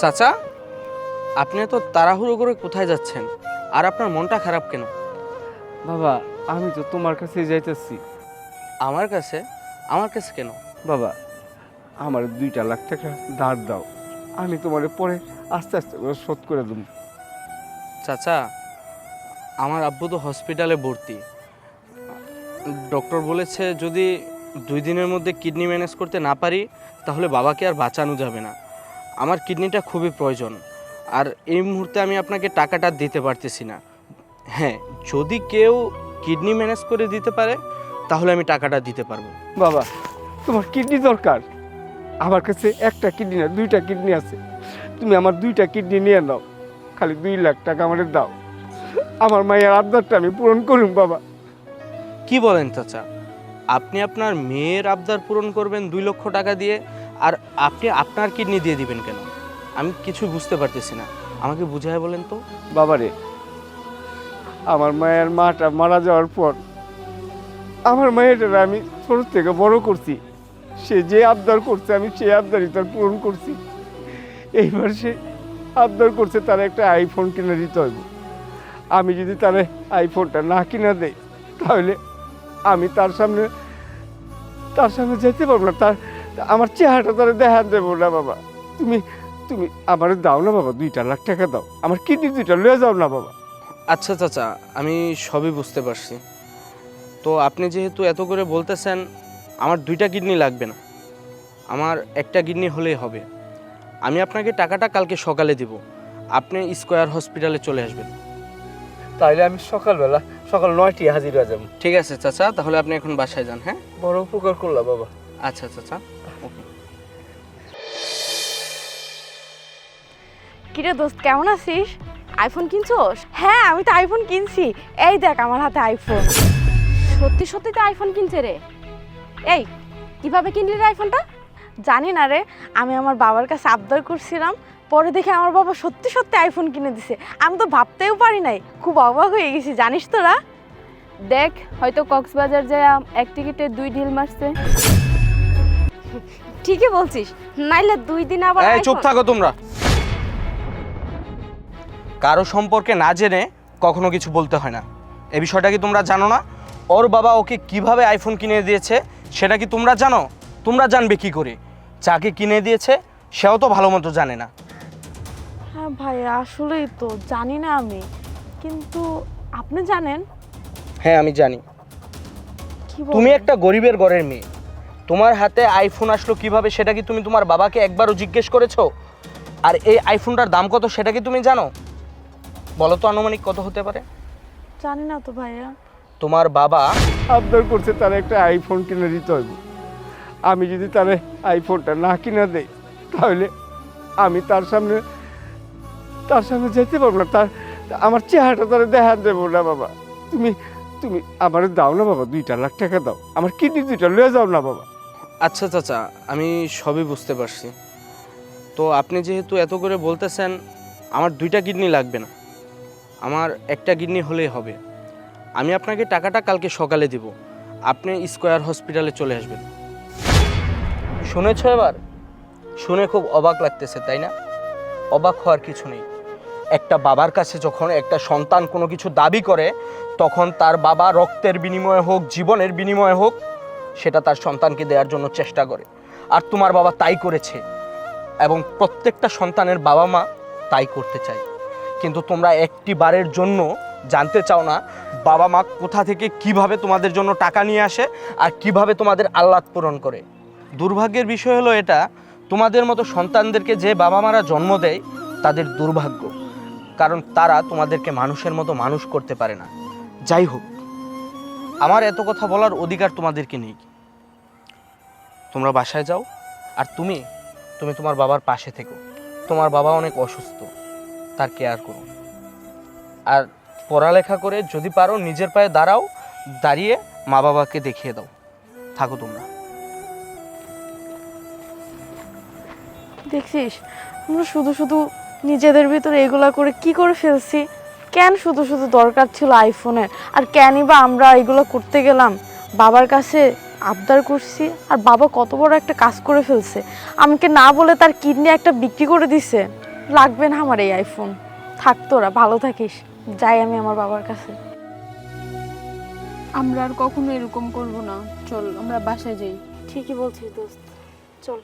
চাচা, আপনি তো তাড়াহুড়ো করে কোথায় যাচ্ছেন? আর আপনার মনটা খারাপ কেন? বাবা, আমি তো তোমার কাছে যাইতেছি। আমার কাছে? আমার কাছে কেন? বাবা, আমার 2 লাখ টাকা ধার দাও, আমি তোমার পরে আস্তে আস্তে করে শোধ করে দেবো। চাচা, আমার আব্বু তো হসপিটালে ভর্তি। ডক্টর বলেছে যদি 2 দিনের মধ্যে কিডনি ম্যানেজ করতে না পারি তাহলে বাবাকে আর বাঁচানো যাবে না। আমার কিডনিটা খুবই প্রয়োজন, আর এই মুহূর্তে আমি আপনাকে টাকাটা দিতে পারতেছি না। হ্যাঁ, যদি কেউ কিডনি ম্যানেজ করে দিতে পারে তাহলে আমি টাকাটা দিতে পারবো। বাবা, তোমার কিডনি দরকার? আমার কাছে একটা কিডনি না, 2টা কিডনি আছে। তুমি আমার 2টা কিডনি নিয়ে নাও, খালি 2 লাখ টাকা আমাদের দাও, আমার মায়ের আবদারটা আমি পূরণ করুন। বাবা, কি বলেন চাচা? আপনি আপনার মেয়ের আবদার পূরণ করবেন 2 লক্ষ টাকা দিয়ে, আর আপনি আপনার কিডনি দিয়ে দিবেন কেন? আমি কিছু বুঝতে পারতেছি না, আমাকে বুঝায় বলেন তো। বাবারে, আমার মায়ের মাটা মারা যাওয়ার পর আমার মায়ের আমি ছোট থেকে বড় করছি। সে যে আবদার করছে আমি সেই আবদারই তার পূরণ করছি। এইবার সে আবদার করছে তার একটা আইফোন কিনে দিতে হইব। আমি যদি তার আইফোনটা না কিনে দেই তাহলে আমি তার সামনে যেতে পারবো না, আমার চেহারাটা তারা দেখা দেবো না। বাবা, তুমি তুমি আমার দাও না বাবা, 2 লাখ টাকা দাও, আমার কিডনি 2টা লয়ে যাও না বাবা। আচ্ছা চাচা, আমি সবই বুঝতে পারছি। তো আপনি যেহেতু এত করে বলতেছেন, আমার 2টা কিডনি লাগবে না, আমার একটা কিডনি হলেই হবে। আমি আপনাকে টাকাটা কালকে সকালে দিব, আপনি স্কয়ার হসপিটালে চলে আসবেন। তাইলে আমি সকালবেলা সকাল 9টায় হাজির হয়ে যাবো। ঠিক আছে চাচা, তাহলে আপনি এখন বাসায় যান। হ্যাঁ, বড় উপকার করলাম বাবা। আচ্ছা চাচা, ওকে। কিরে দোস্ত, কেমন আছিস? আইফোন কিনছোস? হ্যাঁ, আমি তো আইফোন কিনছি। এই দেখ আমার হাতে আইফোন। সত্যি সত্যি তো আইফোন কিনছে রে। এই, কিভাবে কিনলি রে আইফোনটা? জানি না রে, আমি আমার বাবার কাছে আবদার করছিলাম, পরে দেখে আমার বাবা সত্যি সত্যি আইফোন কিনে দিছে। আমি তো ভাবতেও পারি নাই, খুব অবাক হয়ে গেছি, জানিস তোরা? দেখ, হয়তো কক্সবাজার যায় এক টিকিটে 2 ঢিল মারছে। ঠিকই বলছিস, নাইলে 2 দিন আবার এই চুপ থাকো তোমরা। কারো সম্পর্কে না জেনে কখনো কিছু বলতে হয় না। এই বিষয়টা কি তোমরা জানো না? ওর বাবা ওকে কিভাবে আইফোন কিনে দিয়েছে সেটা কি তোমরা জানো? তোমরা জানবে কি করে? যাকে কিনে দিয়েছে সেও তো ভালো মতো জানে না। হ্যাঁ ভাই, আসলেই তো জানি না আমি, কিন্তু আপনি জানেন। হ্যাঁ, আমি জানি। কি তুমি বলেন? একটা গরিবের ঘরের মেয়ে, তোমার হাতে আইফোন আসলো কিভাবে সেটা কি তুমি তোমার বাবাকে একবারও জিজ্ঞেস করেছো? আর এই আইফোনটার দাম কত সেটা কি তুমি জানো? বলো তো আনুমানিক কত হতে পারে? জানি না তো ভাইয়া। তোমার বাবা আবদার করছে তার একটা আইফোন কিনে দিতে হইব। আমি যদি তার আইফোনটা না কিনে দেই তাহলে আমি তার সামনে যেতে পারবো না, আমার চেহারাটা তারা দেখা দেবো না। বাবা, তুমি তুমি আমার দাও না বাবা, 2 লাখ টাকা দাও, আমার কিডনি 2টা লয়ে যাও না বাবা। আচ্ছা চাচা, আমি সবই বুঝতে পারছি। তো আপনি যেহেতু এত করে বলতেছেন, আমার 2টা কিডনি লাগবে না, আমার একটা কিডনি হলেই হবে। আমি আপনাকে টাকাটা কালকে সকালে দিব, আপনি স্কয়ার হসপিটালে চলে আসবেন। শুনেছো এবার? শুনে খুব অবাক লাগতেছে, তাই না? অবাক হওয়ার কিছু নেই। একটা বাবার কাছে যখন একটা সন্তান কোনো কিছু দাবি করে, তখন তার বাবা রক্তের বিনিময়ে হোক, জীবনের বিনিময়ে হোক, সেটা তার সন্তানকে দেওয়ার জন্য চেষ্টা করে। আর তোমার বাবা তাই করেছে, এবং প্রত্যেকটা সন্তানের বাবা মা তাই করতে চায়। কিন্তু তোমরা একটি বারের জন্য জানতে চাও না বাবা মা কোথা থেকে কিভাবে তোমাদের জন্য টাকা নিয়ে আসে আর কিভাবে তোমাদের আহ্লাদ পূরণ করে। দুর্ভাগ্যের বিষয় হলো এটা, তোমাদের মতো সন্তানদেরকে যে বাবা মারা জন্ম দেয় তাদের দুর্ভাগ্য, কারণ তারা তোমাদেরকে মানুষের মতো মানুষ করতে পারে না। যাই হোক, আমার এত কথা বলার অধিকার তোমাদেরকে নেই। তোমরা বাসায় যাও, আর তুমি তোমার বাবার পাশে থেকো। তোমার বাবা অনেক অসুস্থ, তার কেয়ার করো। আর পড়ালেখা করে যদি পারো নিজের পায়ে দাঁড়াও, দাঁড়িয়ে মা বাবাকে দেখিয়ে দাও। থাকো তোমরা। দেখছিস, আমরা শুধু শুধু নিজেদের ভিতরে এগুলা করে কি করে ফেলছি। কেন শুধু শুধু দরকার ছিল আইফোনের, আর কেনই বা আমরা এগুলো করতে গেলাম? বাবার কাছে আবদার করছি আর বাবা কত বড় একটা কাজ করে ফেলছে। আমাকে না বলে তার কিডনি একটা বিক্রি করে দিছে। লাগবে না আমার এই আইফোন, থাক তোরা ভালো থাকিস। যাই আমি আমার বাবার কাছে। আমরা আর কখনো এরকম করব না, চল আমরা বাসায় যাই। ঠিকই বলছিস দোস্ত, চল।